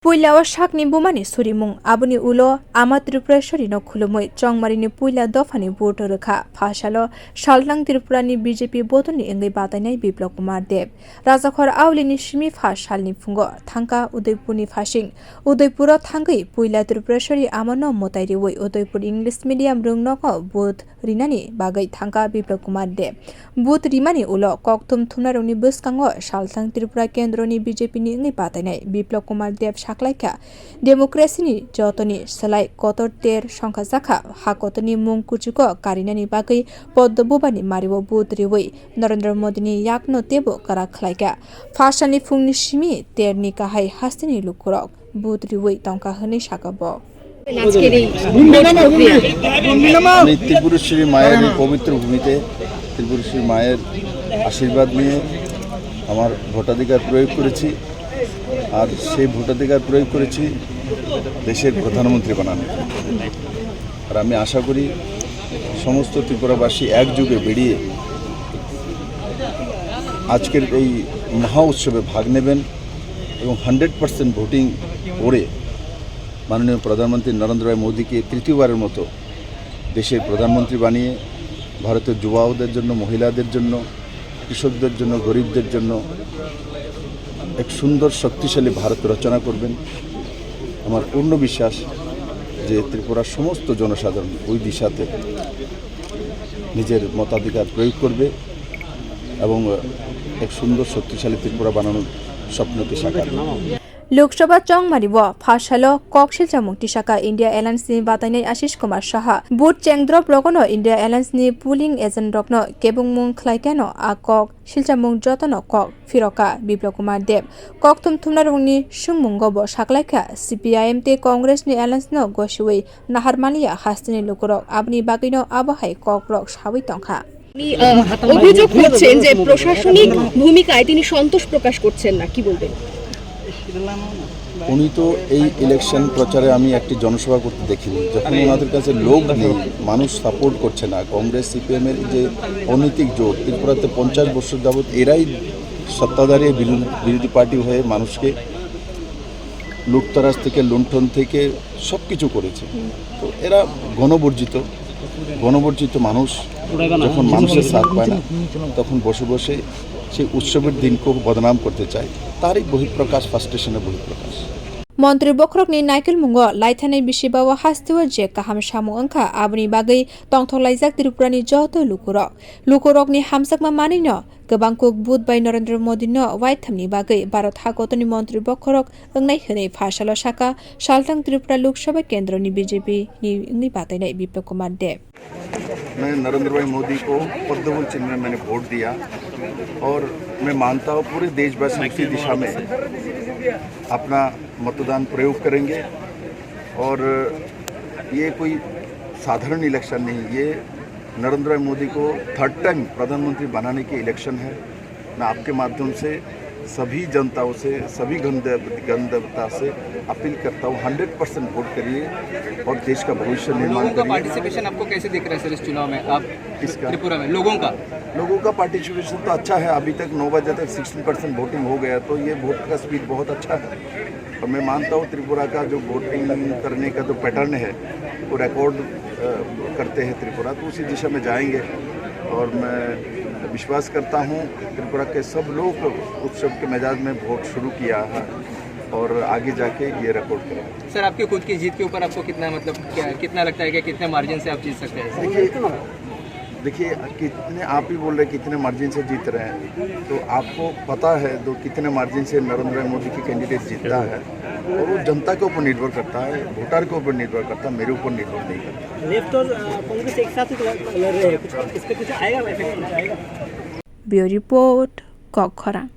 पुइलाव शाकनि बुमानि सुरिमुं आबुनि उलो आमा त्रिपुरेश्वरी न खुलुमै चंगमारिनि पुइला दफानि भोट रोखा फाशालो सालथां त्रिपुरानि बीजेपी बोतोनि एंगै बातायनाय बिप्लव कुमार देव राजाखर आवलिनि सिमी फाशालनि फुंगो थांका उदयपुरनि फासिं उदयपुर थांगै पुइला त्रिपुरेश्वरी आमन मोताइरिवै उदयपुर इंग्लिश मीडियम रुंनक बुथ रिनानि बागै थांका बिप्लव कुमार देव बुथ रिमानि उलो कक्तुम थुनारौनि बसकांगो सालथां त्रिपुरा केन्द्रनि बीजेपीनि एंगै बातायनाय बिप्लव कुमार देव साख्लायखा डेमोक्रेसिनि जतनि सलाय कतर तेर संखा जाखा हाकतनि मुं कुचुको कारिनानि बागै पद्मबुबानि मारिवो बुथ रिवै नरेंद्र मोदीनि याकनो तेबो करा खलायका फाशानि फुंनि सिमी तेरनि काहाय हास्तिनि लुकुरक बुथ रिवै तंका हनै साकाबो त्रिपुरेश्वरी माয়ের পবিত্র ভূমিতে त्रिपुरेश्वरी মায়ের আশীর্বাদ নিয়ে আমার ভোটাধিকার প্রয়োগ করেছি আর সেই ভোটাধিকার প্রয়োগ করেছি দেশের প্রধানমন্ত্রী বানানোর আর আমি আশা করি সমস্ত ত্রিপুরাবাসী একযোগে বেরিয়ে আজকের এই মহা উৎসবে ভাগ নেবেন এবং 100% ভোটিং করে মাননীয় প্রধানমন্ত্রী নরেন্দ্র ভাই মোদীকে তৃতীয়বারের মতো দেশের প্রধানমন্ত্রী বানিয়ে ভারতের যুবাদের জন্য মহিলাদের জন্য কৃষকদের জন্য গরিবদের জন্য এক সুন্দর শক্তিশালী ভারত রচনা করবেন আমার পূর্ণ বিশ্বাস যে ত্রিপুরার সমস্ত জনসাধারণ ওই দিশাতে নিজের মতাধিকার প্রয়োগ করবে এবং এক সুন্দর শক্তিশালী ত্রিপুরা বানানোর স্বপ্নকে সাকার लोकसभा चंगमारिबो फाशालो कक्सिल जामुक्ति शाखा इंडिया एलायन्सनि बातायनाय आशिष कुमार साहा बुथ चेंद्रप रगनो इंडिया एलायन्सनि पुलिंग एजेंट रगनो केबुंमुं खलायकानो आ कक सिलजामुं जतनो कक फिरका बिप्लव कुमार देव कक थुमथुमनारंनि सुंमुंगबो साखलायखा सीपीआईएम ते कांग्रेसनि एलायन्सनो गसिवै नाहारमालिया हास्तिनि लुकुरक आबनि बागैनो आबहाय कक रक सावै तंखा অভিযোগ করছেন যে প্রশাসনিক ভূমিকায় তিনি সন্তোষ প্রকাশ করছেন না কি বলবেন উনি তো এই ইলেকশন প্রচারে আমি একটি জনসভা করতে দেখিনি যখন ওনাদের কাছে লোক নেই মানুষ সাপোর্ট করছে না কংগ্রেস সিপিএমের যে অনৈতিক জোট ত্রিপুরাতে 50 বছর যাবৎ এরাই সত্তাধারী বিরোধী পার্টি হয়ে মানুষকে লুটতরাজ থেকে লুণ্ঠন থেকে সব কিছু করেছে তো এরা গণবর্জিত মানুষ যখন মানুষের সাথ পায় না তখন বসে বসে সেই উৎসবের দিনকে বদনাম করতে চায় তারই বহিঃপ্রকাশ ফার্স্টেশনের বহিঃপ্রকাশ মন্ত্রী বখরকনি নাইকেল मुंगो लाइथानै बिसिबाव हास्तिव जे काहाम सामु अंखा आबनि बागै तंथलाइजाक त्रिपुरानि जत लुकुरकनि हामसाकमा मानिनो गोबांकुक बुथ बाय नरेंद्र मोदीनो वाइथामनि बागै भारत हाकतनि मन्त्री बखरक ओंनाय होनै फाशाल शाखा सालथां त्रिपुरा लोकसभा केन्द्रनि बीजेपी नि बातायनाय बिप्लव कुमार देव मैं नरेंद्र भाई मोदी को पद्म चिन्ह में मैंने वोट दिया और मैं मानता हूँ पूरे देशवासी इसी दिशा में अपना मतदान प्रयोग करेंगे और ये कोई साधारण इलेक्शन नहीं ये नरेंद्र भाई मोदी को 3rd टाइम प्रधानमंत्री बनाने की इलेक्शन है मैं आपके माध्यम से सभी जनताओं से सभी गणदेवता से अपील करता हूँ 100% वोट करिए और देश का भविष्य निर्माण करिए। पार्टिसिपेशन आपको कैसे दिख रहा है सर इस चुनाव में आप किसका त्रिपुरा में लोगों का पार्टिसिपेशन तो अच्छा है अभी तक 9 बजे तक 16% वोटिंग हो गया तो ये वोट का स्पीड बहुत अच्छा है और मैं मानता हूँ त्रिपुरा का जो वोटिंग करने का जो पैटर्न है वो रिकॉर्ड करते हैं त्रिपुरा तो उसी दिशा में जाएंगे और मैं विश्वास करता हूँ त्रिपुरा के सब लोग उत्सव के मिजाज में वोट शुरू किया है और आगे जाके ये रिकॉर्ड करेंगे। सर आपकी खुद की जीत के ऊपर आपको कितना लगता है कि कितने मार्जिन से आप जीत सकते हैं? देखिए कितने आप ही बोल रहे कितने मार्जिन से जीत रहे हैं तो आपको पता है तो कितने मार्जिन से नरेंद्र मोदी की कैंडिडेट जीतता है और वो जनता के ऊपर निर्भर करता है वोटर के ऊपर निर्भर करता है मेरे ऊपर निर्भर नहीं करता। लेफ्ट और कांग्रेस एक साथ लड़ रहे हैं इसका कुछ आएगा ब्यूरो रिपोर्ट कखरा।